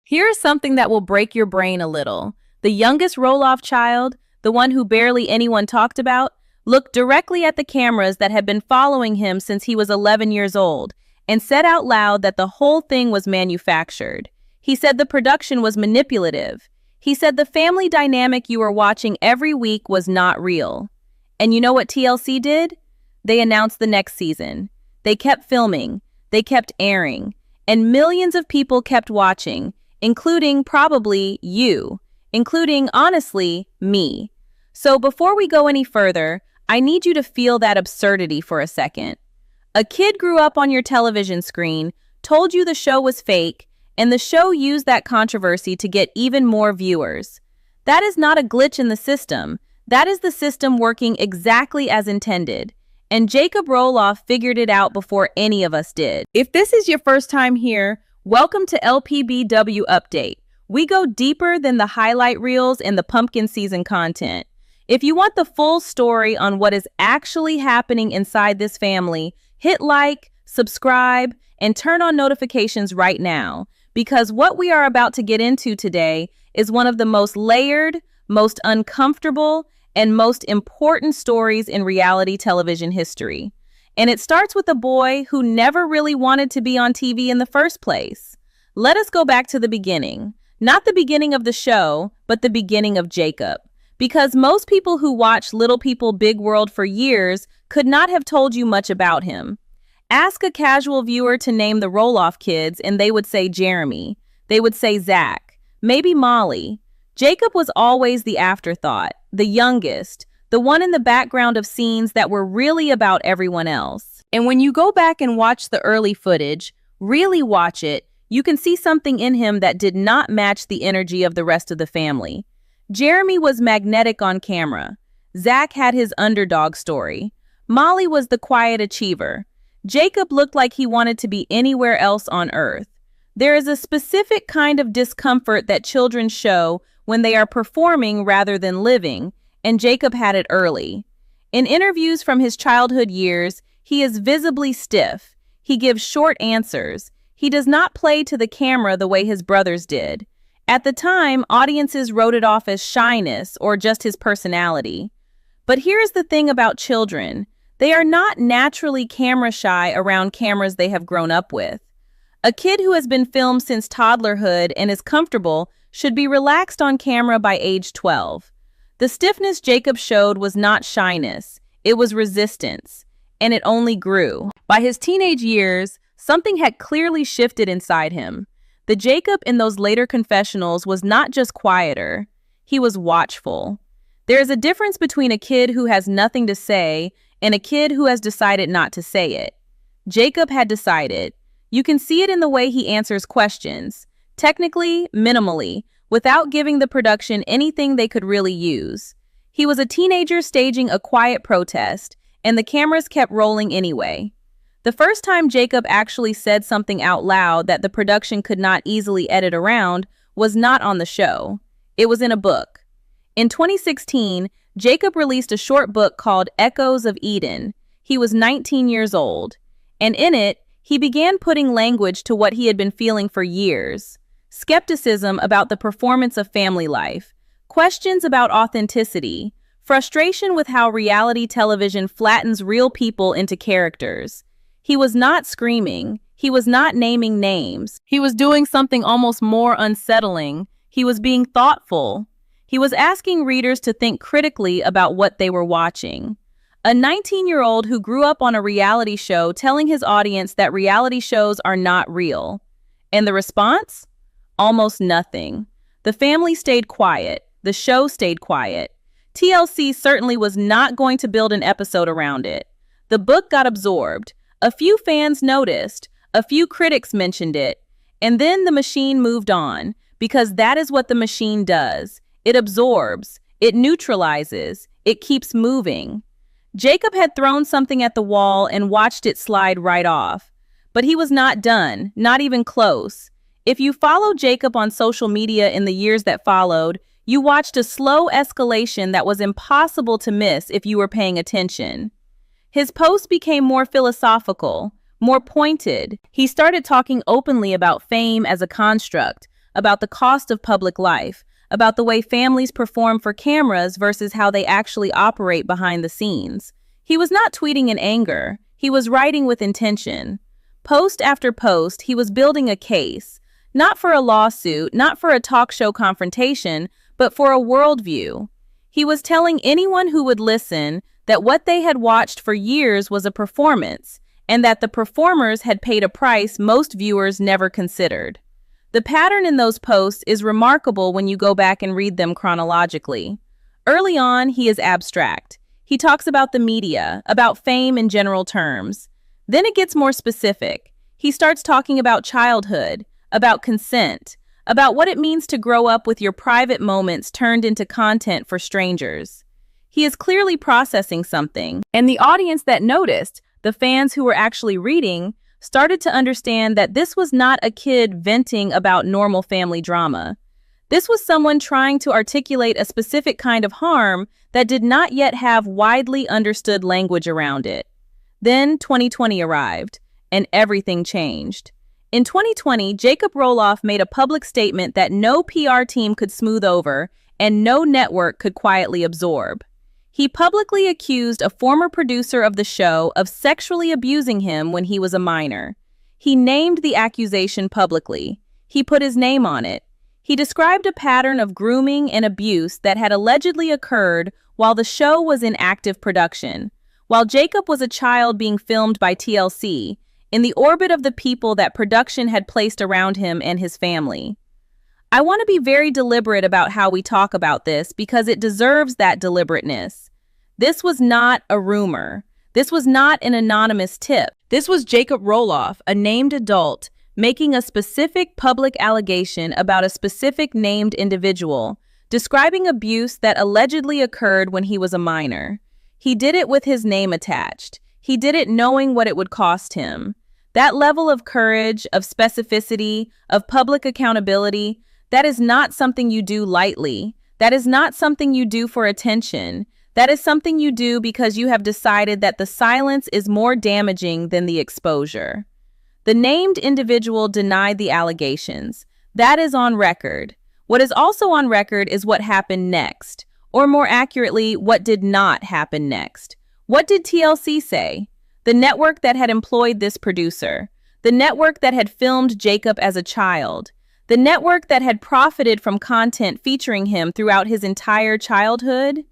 Here's something that will break your brain a little. The youngest Roloff child, the one who barely anyone talked about, looked directly at the cameras that had been following him since he was 11 years old and said out loud that the whole thing was manufactured. He said the production was manipulative. He said the family dynamic you were watching every week was not real. And you know what TLC did? They announced the next season. They kept filming. They kept airing. And millions of people kept watching, including probably you, including, honestly, me. So before we go any further, I need you to feel that absurdity for a second. A kid grew up on your television screen, told you the show was fake, and the show used that controversy to get even more viewers. That is not a glitch in the system. That is the system working exactly as intended. And Jacob Roloff figured it out before any of us did. If this is your first time here, welcome to LPBW Update. We go deeper than the highlight reels and the pumpkin season content. If you want the full story on what is actually happening inside this family, hit like, subscribe, and turn on notifications right now, because what we are about to get into today is one of the most layered, most uncomfortable, and most important stories in reality television history. And it starts with a boy who never really wanted to be on TV in the first place. Let us go back to the beginning. Not the beginning of the show, but the beginning of Jacob. Because most people who watched Little People Big World for years could not have told you much about him. Ask a casual viewer to name the Roloff kids and they would say Jeremy. They would say Zach. Maybe Molly. Jacob was always the afterthought, the youngest, the one in the background of scenes that were really about everyone else. And when you go back and watch the early footage, really watch it, you can see something in him that did not match the energy of the rest of the family. Jeremy was magnetic on camera. Zach had his underdog story. Molly was the quiet achiever. Jacob looked like he wanted to be anywhere else on earth. There is a specific kind of discomfort that children show when they are performing rather than living, and Jacob had it early. In interviews from his childhood years, he is visibly stiff. He gives short answers. He does not play to the camera the way his brothers did. At the time, audiences wrote it off as shyness or just his personality. But here's the thing about children. They are not naturally camera shy around cameras they have grown up with. A kid who has been filmed since toddlerhood and is comfortable should be relaxed on camera by age 12. The stiffness Jacob showed was not shyness, it was resistance, and it only grew. By his teenage years, something had clearly shifted inside him. The Jacob in those later confessionals was not just quieter, he was watchful. There is a difference between a kid who has nothing to say and a kid who has decided not to say it. Jacob had decided. You can see it in the way he answers questions. Technically, minimally, without giving the production anything they could really use. He was a teenager staging a quiet protest, and the cameras kept rolling anyway. The first time Jacob actually said something out loud that the production could not easily edit around was not on the show. It was in a book. In 2016, Jacob released a short book called Echoes of Eden. He was 19 years old, and in it, he began putting language to what he had been feeling for years. Skepticism about the performance of family life, questions about authenticity, frustration with how reality television flattens real people into characters. He was not screaming. He was not naming names. He was doing something almost more unsettling. He was being thoughtful. He was asking readers to think critically about what they were watching. A 19-year-old who grew up on a reality show telling his audience that reality shows are not real. And the response? Almost nothing. The family stayed quiet. The show stayed quiet. TLC certainly was not going to build an episode around it. The book got absorbed. A few fans noticed. A few critics mentioned it. And then the machine moved on, because that is what the machine does. It absorbs. It neutralizes. It keeps moving. Jacob had thrown something at the wall and watched it slide right off. But he was not done, not even close. If you followed Jacob on social media in the years that followed, you watched a slow escalation that was impossible to miss if you were paying attention. His posts became more philosophical, more pointed. He started talking openly about fame as a construct, about the cost of public life, about the way families perform for cameras versus how they actually operate behind the scenes. He was not tweeting in anger. He was writing with intention. Post after post, he was building a case, not for a lawsuit, not for a talk show confrontation, but for a worldview. He was telling anyone who would listen that what they had watched for years was a performance, and that the performers had paid a price most viewers never considered. The pattern in those posts is remarkable when you go back and read them chronologically. Early on, he is abstract. He talks about the media, about fame in general terms. Then it gets more specific. He starts talking about childhood, about consent, about what it means to grow up with your private moments turned into content for strangers. He is clearly processing something, and the audience that noticed, the fans who were actually reading, started to understand that this was not a kid venting about normal family drama. This was someone trying to articulate a specific kind of harm that did not yet have widely understood language around it. Then 2020 arrived, and everything changed. In 2020, Jacob Roloff made a public statement that no PR team could smooth over and no network could quietly absorb. He publicly accused a former producer of the show of sexually abusing him when he was a minor. He named the accusation publicly. He put his name on it. He described a pattern of grooming and abuse that had allegedly occurred while the show was in active production, while Jacob was a child being filmed by TLC, in the orbit of the people that production had placed around him and his family. I want to be very deliberate about how we talk about this because it deserves that deliberateness. This was not a rumor. This was not an anonymous tip. This was Jacob Roloff, a named adult, making a specific public allegation about a specific named individual, describing abuse that allegedly occurred when he was a minor. He did it with his name attached. He did it knowing what it would cost him. That level of courage, of specificity, of public accountability, that is not something you do lightly. That is not something you do for attention. That is something you do because you have decided that the silence is more damaging than the exposure. The named individual denied the allegations. That is on record. What is also on record is what happened next, or more accurately, what did not happen next. What did TLC say? The network that had employed this producer, the network that had filmed Jacob as a child, the network that had profited from content featuring him throughout his entire childhood.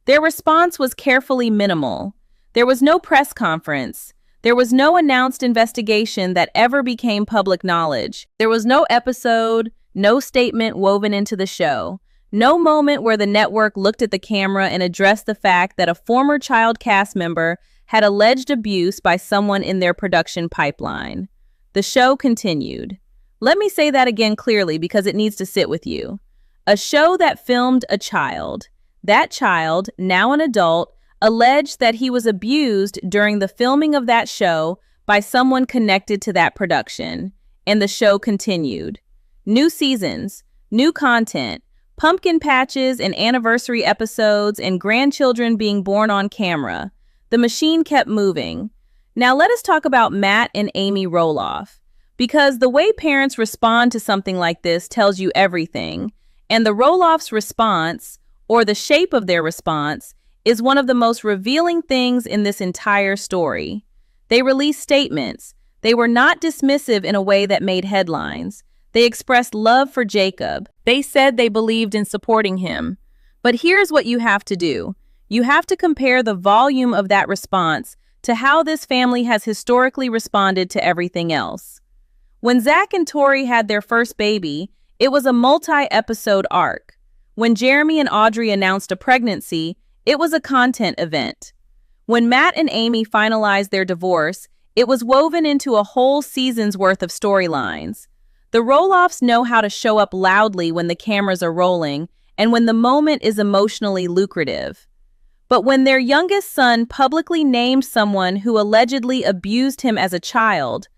Their response was carefully minimal. There was no press conference. There was no announced investigation that ever became public knowledge. There was no episode, no statement woven into the show, no moment where the network looked at the camera and addressed the fact that a former child cast member had alleged abuse by someone in their production pipeline. The show continued. Let me say that again clearly because it needs to sit with you. A show that filmed a child. That child, now an adult, alleged that he was abused during the filming of that show by someone connected to that production, and the show continued. New seasons, new content, pumpkin patches and anniversary episodes and grandchildren being born on camera. The machine kept moving. Now let us talk about Matt and Amy Roloff, because the way parents respond to something like this tells you everything, and the Roloff's response, or the shape of their response, is one of the most revealing things in this entire story. They released statements. They were not dismissive in a way that made headlines. They expressed love for Jacob. They said they believed in supporting him. But here's what you have to do. You have to compare the volume of that response to how this family has historically responded to everything else. When Zach and Tori had their first baby, it was a multi-episode arc. When Jeremy and Audrey announced a pregnancy, it was a content event. When Matt and Amy finalized their divorce, it was woven into a whole season's worth of storylines. The Roloffs know how to show up loudly when the cameras are rolling and when the moment is emotionally lucrative. But when their youngest son publicly named someone who allegedly abused him as a child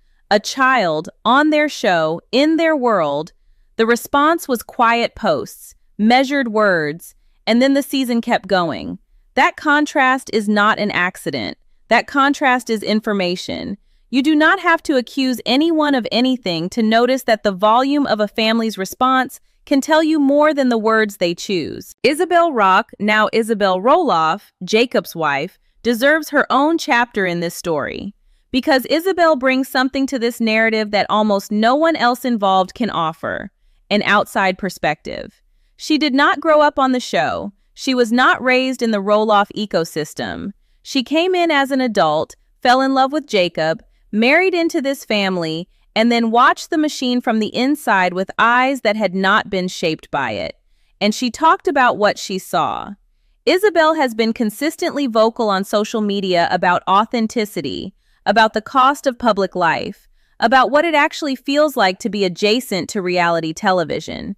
on their show, in their world, the response was quiet posts, measured words, and then the season kept going. That contrast is not an accident. That contrast is information. You do not have to accuse anyone of anything to notice that the volume of a family's response can tell you more than the words they choose. Isabelle Rock, now Isabelle Roloff, Jacob's wife, deserves her own chapter in this story, because Isabelle brings something to this narrative that almost no one else involved can offer: an outside perspective. She did not grow up on the show. She was not raised in the Roloff ecosystem. She came in as an adult, fell in love with Jacob, married into this family, and then watched the machine from the inside with eyes that had not been shaped by it. And she talked about what she saw. Isabelle has been consistently vocal on social media about authenticity, about the cost of public life, about what it actually feels like to be adjacent to reality television.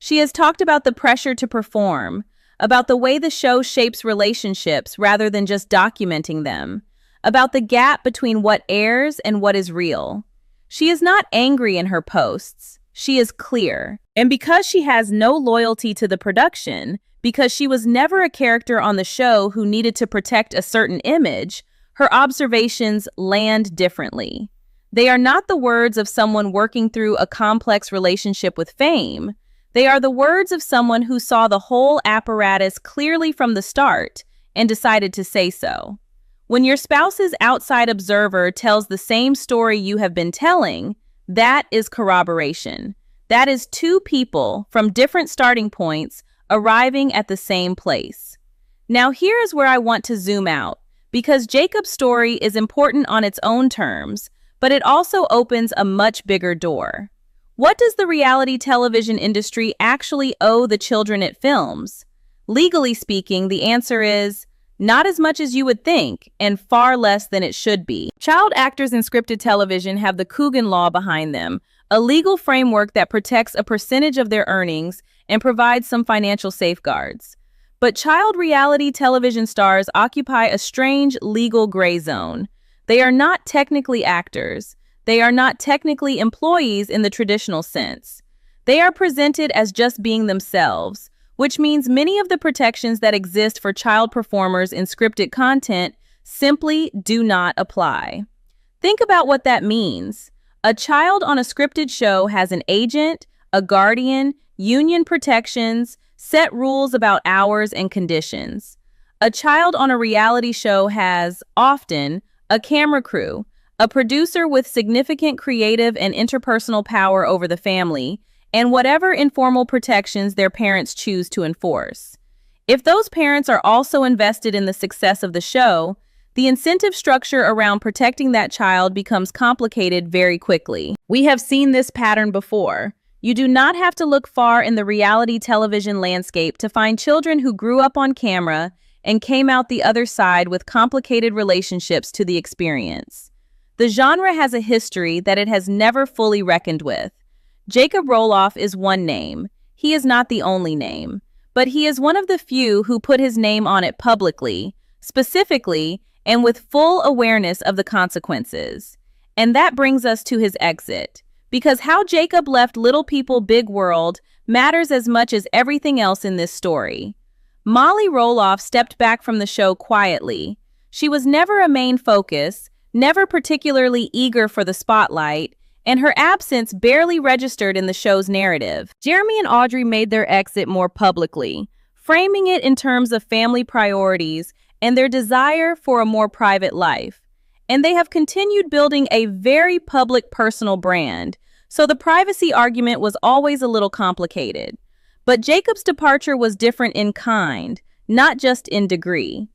She has talked about the pressure to perform, about the way the show shapes relationships rather than just documenting them, about the gap between what airs and what is real. She is not angry in her posts. She is clear. And because she has no loyalty to the production, because she was never a character on the show who needed to protect a certain image, her observations land differently. They are not the words of someone working through a complex relationship with fame. They are the words of someone who saw the whole apparatus clearly from the start and decided to say so. When your spouse's outside observer tells the same story you have been telling, that is corroboration. That is two people from different starting points arriving at the same place. Now here is where I want to zoom out, because Jacob's story is important on its own terms, but it also opens a much bigger door. What does the reality television industry actually owe the children it films? Legally speaking, the answer is not as much as you would think, and far less than it should be. Child actors in scripted television have the Coogan Law behind them, a legal framework that protects a percentage of their earnings and provides some financial safeguards. But child reality television stars occupy a strange legal gray zone. They are not technically actors. They are not technically employees in the traditional sense. They are presented as just being themselves, which means many of the protections that exist for child performers in scripted content simply do not apply. Think about what that means. A child on a scripted show has an agent, a guardian, union protections, set rules about hours and conditions. A child on a reality show has, often, a camera crew, a producer with significant creative and interpersonal power over the family, and whatever informal protections their parents choose to enforce. If those parents are also invested in the success of the show, the incentive structure around protecting that child becomes complicated very quickly. We have seen this pattern before. You do not have to look far in the reality television landscape to find children who grew up on camera and came out the other side with complicated relationships to the experience. The genre has a history that it has never fully reckoned with. Jacob Roloff is one name. He is not the only name, but he is one of the few who put his name on it publicly, specifically, and with full awareness of the consequences. And that brings us to his exit, because how Jacob left Little People Big World matters as much as everything else in this story. Molly Roloff stepped back from the show quietly. She was never a main focus, never particularly eager for the spotlight, and her absence barely registered in the show's narrative. Jeremy and Audrey made their exit more publicly, framing it in terms of family priorities and their desire for a more private life. And they have continued building a very public personal brand, so the privacy argument was always a little complicated. But Jacob's departure was different in kind, not just in degree.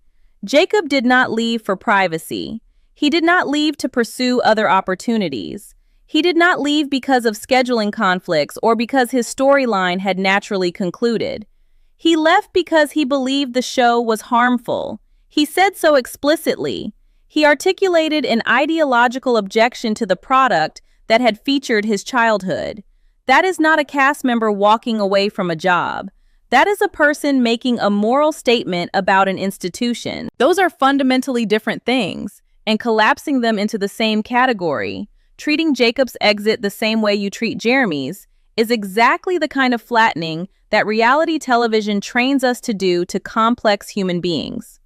Jacob did not leave for privacy. He did not leave to pursue other opportunities. He did not leave because of scheduling conflicts or because his storyline had naturally concluded. He left because he believed the show was harmful. He said so explicitly. He articulated an ideological objection to the product that had featured his childhood. That is not a cast member walking away from a job. That is a person making a moral statement about an institution. Those are fundamentally different things, and collapsing them into the same category, treating Jacob's exit the same way you treat Jeremy's, is exactly the kind of flattening that reality television trains us to do to complex human beings.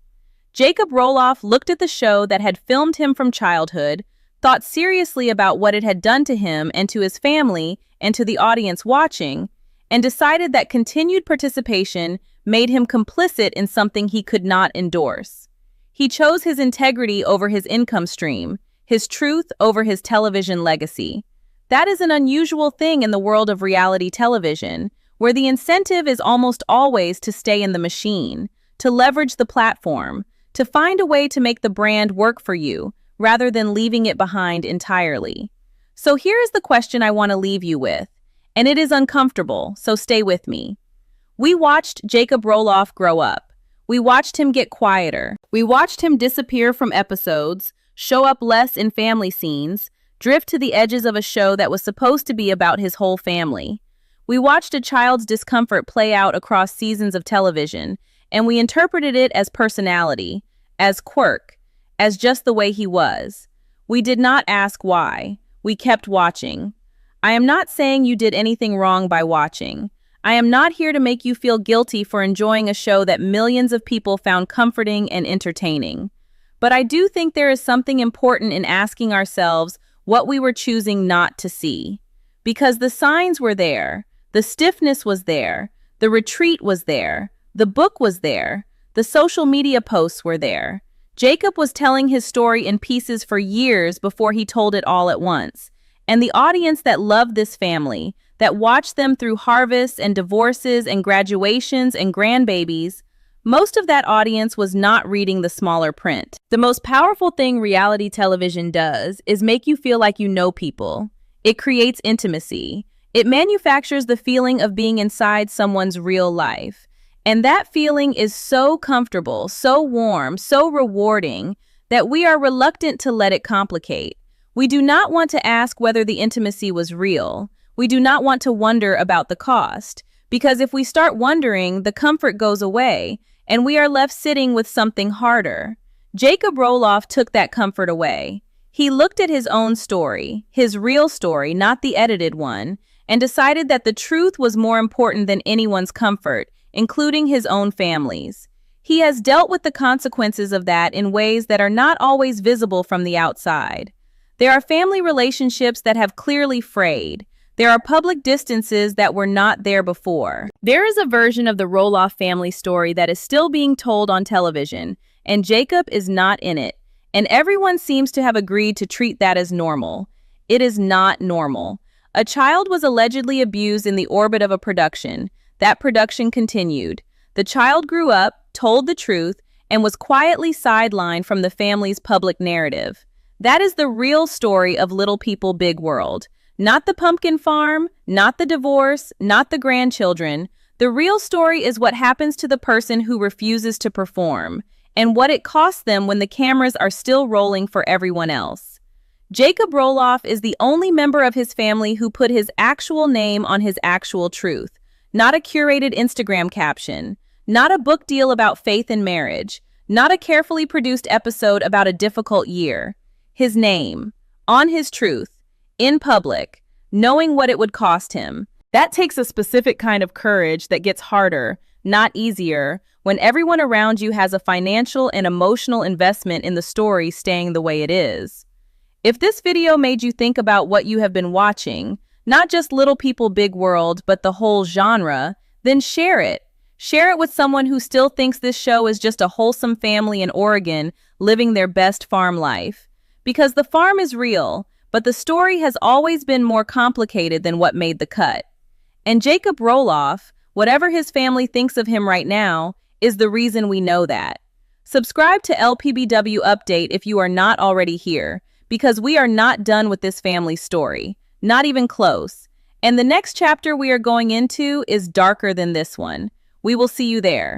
Jacob Roloff looked at the show that had filmed him from childhood, thought seriously about what it had done to him and to his family and to the audience watching, and decided that continued participation made him complicit in something he could not endorse. He chose his integrity over his income stream, his truth over his television legacy. That is an unusual thing in the world of reality television, where the incentive is almost always to stay in the machine, to leverage the platform, to find a way to make the brand work for you, rather than leaving it behind entirely. So here is the question I want to leave you with, and it is uncomfortable, so stay with me. We watched Jacob Roloff grow up. We watched him get quieter. We watched him disappear from episodes, show up less in family scenes, drift to the edges of a show that was supposed to be about his whole family. We watched a child's discomfort play out across seasons of television, and we interpreted it as personality, as quirk, as just the way he was. We did not ask why. We kept watching. I am not saying you did anything wrong by watching. I am not here to make you feel guilty for enjoying a show that millions of people found comforting and entertaining. But I do think there is something important in asking ourselves what we were choosing not to see. Because the signs were there, the stiffness was there, the retreat was there, the book was there, the social media posts were there. Jacob was telling his story in pieces for years before he told it all at once. And the audience that loved this family, that watched them through harvests and divorces and graduations and grandbabies, most of that audience was not reading the smaller print. The most powerful thing reality television does is make you feel like you know people. It creates intimacy. It manufactures the feeling of being inside someone's real life. And that feeling is so comfortable, so warm, so rewarding that we are reluctant to let it complicate. We do not want to ask whether the intimacy was real. We do not want to wonder about the cost, because if we start wondering, the comfort goes away, and we are left sitting with something harder. Jacob Roloff took that comfort away. He looked at his own story, his real story, not the edited one, and decided that the truth was more important than anyone's comfort, including his own family's. He has dealt with the consequences of that in ways that are not always visible from the outside. There are family relationships that have clearly frayed. There are public distances that were not there before. There is a version of the Roloff family story that is still being told on television, and Jacob is not in it. And everyone seems to have agreed to treat that as normal. It is not normal. A child was allegedly abused in the orbit of a production. That production continued. The child grew up, told the truth, and was quietly sidelined from the family's public narrative. That is the real story of Little People, Big World. Not the pumpkin farm, not the divorce, not the grandchildren. The real story is what happens to the person who refuses to perform, and what it costs them when the cameras are still rolling for everyone else. Jacob Roloff is the only member of his family who put his actual name on his actual truth. Not a curated Instagram caption, not a book deal about faith and marriage, not a carefully produced episode about a difficult year. His name, on his truth, in public, knowing what it would cost him. That takes a specific kind of courage that gets harder, not easier, when everyone around you has a financial and emotional investment in the story staying the way it is. If this video made you think about what you have been watching, not just Little People, Big World, but the whole genre, then share it. Share it with someone who still thinks this show is just a wholesome family in Oregon living their best farm life. Because the farm is real, but the story has always been more complicated than what made the cut. And Jacob Roloff, whatever his family thinks of him right now, is the reason we know that. Subscribe to LPBW Update if you are not already here, because we are not done with this family story. Not even close. And the next chapter we are going into is darker than this one. We will see you there.